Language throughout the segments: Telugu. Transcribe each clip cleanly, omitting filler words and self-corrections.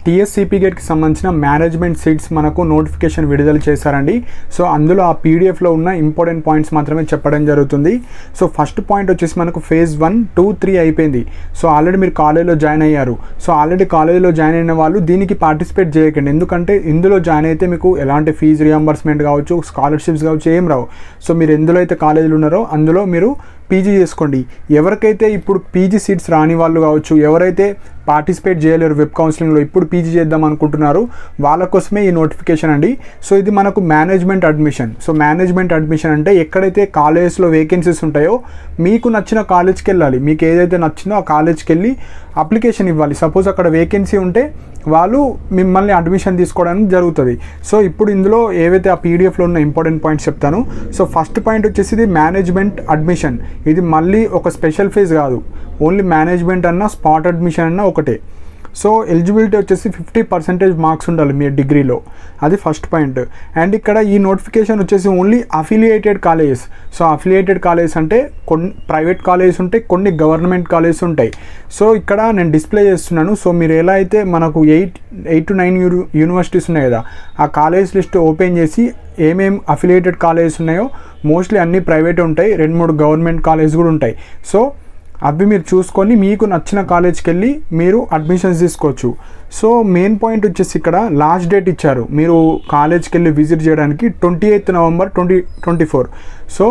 టీఎస్సీపీ గేట్కి సంబంధించిన మేనేజ్మెంట్ సీట్స్ మనకు నోటిఫికేషన్ విడుదల చేశారండి. సో అందులో ఆ పీడిఎఫ్లో ఉన్న ఇంపార్టెంట్ పాయింట్స్ మాత్రమే చెప్పడం జరుగుతుంది. సో ఫస్ట్ పాయింట్ వచ్చేసి మనకు ఫేజ్ 1, 2, 3 అయిపోయింది. సో ఆల్రెడీ మీరు కాలేజీలో జాయిన్ అయ్యారు. సో ఆల్రెడీ కాలేజీలో జాయిన్ అయిన వాళ్ళు దీనికి పార్టిసిపేట్ చేయకండి. ఎందుకంటే ఇందులో జాయిన్ అయితే మీకు ఎలాంటి ఫీజు రియంబర్స్మెంట్ కావచ్చు, స్కాలర్షిప్స్ కావచ్చు ఏం రావు. సో మీరు ఎందులో అయితే కాలేజీలు ఉన్నారో అందులో మీరు పీజీ చేసుకోండి. ఎవరికైతే ఇప్పుడు పీజీ సీట్స్ రాని వాళ్ళు కావచ్చు, ఎవరైతే పార్టిసిపేట్ చేయలేరు వెబ్ కౌన్సిలింగ్లో, ఇప్పుడు పీజీ చేద్దాం అనుకుంటున్నారు, వాళ్ళ కోసమే ఈ నోటిఫికేషన్ అండి. సో ఇది మనకు management admission. So management admission అంటే ఎక్కడైతే కాలేజెస్లో వేకెన్సీస్ ఉంటాయో మీకు నచ్చిన కాలేజ్కి వెళ్ళాలి. మీకు ఏదైతే నచ్చిందో ఆ కాలేజ్కి వెళ్ళి అప్లికేషన్ ఇవ్వాలి. సపోజ్ అక్కడ వేకెన్సీ ఉంటే వాళ్ళు మిమ్మల్ని అడ్మిషన్ తీసుకోవడానికి జరుగుతుంది. సో ఇప్పుడు ఇందులో ఏవైతే ఆ పీడిఎఫ్లో ఉన్న ఇంపార్టెంట్ పాయింట్స్ చెప్తాను. సో ఫస్ట్ పాయింట్ వచ్చేసి ఇది మేనేజ్మెంట్ అడ్మిషన్. ఇది మళ్ళీ ఒక స్పెషల్ ఫీజ్ కాదు, ఓన్లీ మేనేజ్మెంట్ అన్న స్పాట్ అడ్మిషన్ అన్న ఒకటే. సో ఎలిజిబిలిటీ వచ్చేసి 50% మార్క్స్ ఉండాలి మీ డిగ్రీలో, అది ఫస్ట్ పాయింట్. అండ్ ఇక్కడ ఈ నోటిఫికేషన్ వచ్చేసి only affiliated colleges. So affiliated colleges అంటే కొన్ని ప్రైవేట్ కాలేజెస్ ఉంటాయి, కొన్ని గవర్నమెంట్ కాలేజెస్ ఉంటాయి. సో ఇక్కడ నేను డిస్ప్లే చేస్తున్నాను. సో మీరు ఎలా అయితే మనకు 8 to 9 యూనివర్సిటీస్ ఉన్నాయి కదా, ఆ కాలేజ్ లిస్ట్ ఓపెన్ చేసి ఏమేం అఫిలియేటెడ్ కాలేజెస్ ఉన్నాయో మోస్ట్లీ అన్నీ ప్రైవేట్ ఉంటాయి, 2-3 గవర్నమెంట్ కాలేజ్ కూడా ఉంటాయి. సో అవి మీరు చూసుకొని మీకు నచ్చిన కాలేజ్కి వెళ్ళి మీరు అడ్మిషన్స్ తీసుకోవచ్చు. సో మెయిన్ పాయింట్ వచ్చేసి ఇక్కడ లాస్ట్ డేట్ ఇచ్చారు మీరు కాలేజ్కి వెళ్ళి విజిట్ చేయడానికి 28 November 2024. So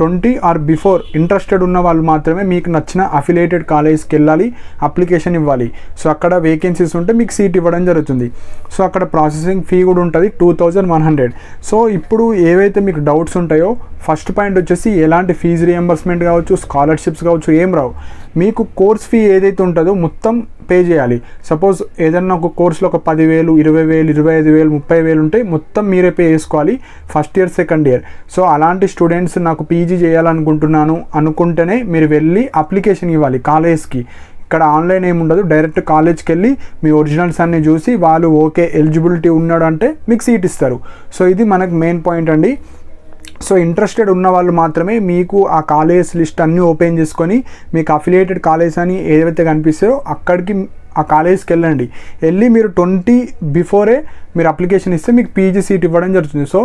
20 are before interested ఉన్న వాళ్ళు మాత్రమే మీకు నచ్చిన అఫిలియేటెడ్ కాలేజ్కి వెళ్ళాలి, అప్లికేషన్ ఇవ్వాలి. సో అక్కడ వేకెన్సీస్ ఉంటే మీకు సీట్ ఇవ్వడం జరుగుతుంది. సో అక్కడ ప్రాసెసింగ్ ఫీ కూడా ఉంటుంది 2100. సో ఇప్పుడు ఏవైతే మీకు డౌట్స్ ఉంటాయో ఫస్ట్ పాయింట్ వచ్చేసి ఎలాంటి ఫీజు రియంబర్స్మెంట్ కావచ్చు, స్కాలర్షిప్స్ కావచ్చు ఏం రావు. మీకు కోర్స్ ఫీ ఏదైతే ఉంటుందో మొత్తం పే చేయాలి. సపోజ్ ఏదన్నా ఒక కోర్సులో ఒక 10,000, 20,000, 25,000, 30,000 ఉంటాయి, మొత్తం మీరే పే చేసుకోవాలి first year, second year. So అలాంటి స్టూడెంట్స్ నాకు పీజీ చేయాలనుకుంటున్నాను అనుకుంటేనే మీరు వెళ్ళి అప్లికేషన్ ఇవ్వాలి కాలేజ్కి. ఇక్కడ ఆన్లైన్ ఏమి ఉండదు, డైరెక్ట్ కాలేజ్కి వెళ్ళి మీ ఒరిజినల్స్ అన్నీ చూసి వాళ్ళు ఓకే ఎలిజిబిలిటీ ఉన్నాడు అంటే మీకు సీట్ ఇస్తారు. సో ఇది మనకు మెయిన్ పాయింట్ అండి. సో ఇంట్రెస్టెడ్ ఉన్న వాళ్ళు మాత్రమే మీకు ఆ కాలేజ్ లిస్ట్ అన్నీ ఓపెన్ చేసుకొని మీకు అఫిలియేటెడ్ కాలేజ్ అని ఏవైతే కనిపిస్తాయో అక్కడికి ఆ కాలేజ్కి వెళ్ళి మీరు 20 బిఫోరే మీరు అప్లికేషన్ ఇస్తే మీకు పీజీ సీట్ ఇవ్వడం జరుగుతుంది. సో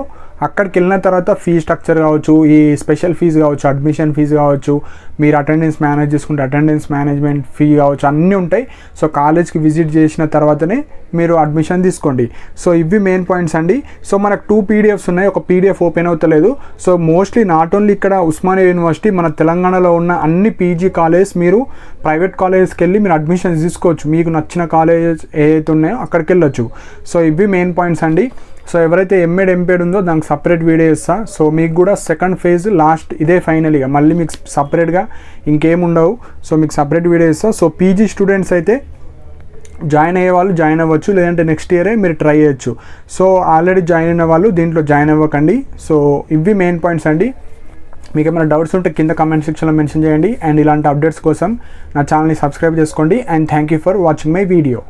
అక్కడికి వెళ్ళిన తర్వాత ఫీ స్ట్రక్చర్ కావచ్చు, ఈ స్పెషల్ ఫీజు కావచ్చు, అడ్మిషన్ ఫీజు కావచ్చు, మీరు అటెండెన్స్ మేనేజ్ చేసుకుంటే అటెండెన్స్ మేనేజ్మెంట్ ఫీ కావచ్చు, అన్నీ ఉంటాయి. సో కాలేజ్కి విజిట్ చేసిన తర్వాతనే మీరు అడ్మిషన్ తీసుకోండి. సో ఇవి మెయిన్ పాయింట్స్ అండి. సో మనకు 2 PDFs ఉన్నాయి, ఒక పీడిఎఫ్ ఓపెన్ అవుతలేదు. సో మోస్ట్లీ నాట్ ఓన్లీ ఇక్కడ ఉస్మానియా యూనివర్సిటీ, మన తెలంగాణలో ఉన్న అన్ని పీజీ కాలేజ్ మీరు ప్రైవేట్ కాలేజ్కి వెళ్ళి మీరు అడ్మిషన్స్ తీసుకోవచ్చు. మీకు నచ్చిన కాలేజెస్ ఏదైతే ఉన్నాయో అక్కడికి వెళ్ళొచ్చు. సో ఇవి మెయిన్ పాయింట్స్ అండి. సో ఎవరైతే ఎంఎడ్ ఎంపీడ్ ఉందో దానికి సపరేట్ వీడియో ఇస్తా. సో మీకు కూడా సెకండ్ ఫేజ్ లాస్ట్ ఇదే ఫైనల్గా, మళ్ళీ మీకు సపరేట్గా ఇంకేముండవు. సో మీకు సపరేట్ వీడియో ఇస్తా. సో పీజీ స్టూడెంట్స్ అయితే జాయిన్ అయ్యే వాళ్ళు జాయిన్ అవ్వచ్చు, లేదంటే నెక్స్ట్ ఇయరే మీరు ట్రై చేయొచ్చు. సో ఆల్రెడీ జాయిన్ అయిన వాళ్ళు దీంట్లో జాయిన్ అవ్వకండి. సో ఇవి మెయిన్ పాయింట్స్ అండి. మీకు ఏమైనా డౌట్స్ ఉంటే కింద కామెంట్ సెక్షన్లో మెన్షన్ చేయండి. అండ్ ఇలాంటి అప్డేట్స్ కోసం నా ఛానల్ని సబ్స్క్రైబ్ చేసుకోండి. And thank you for watching my video.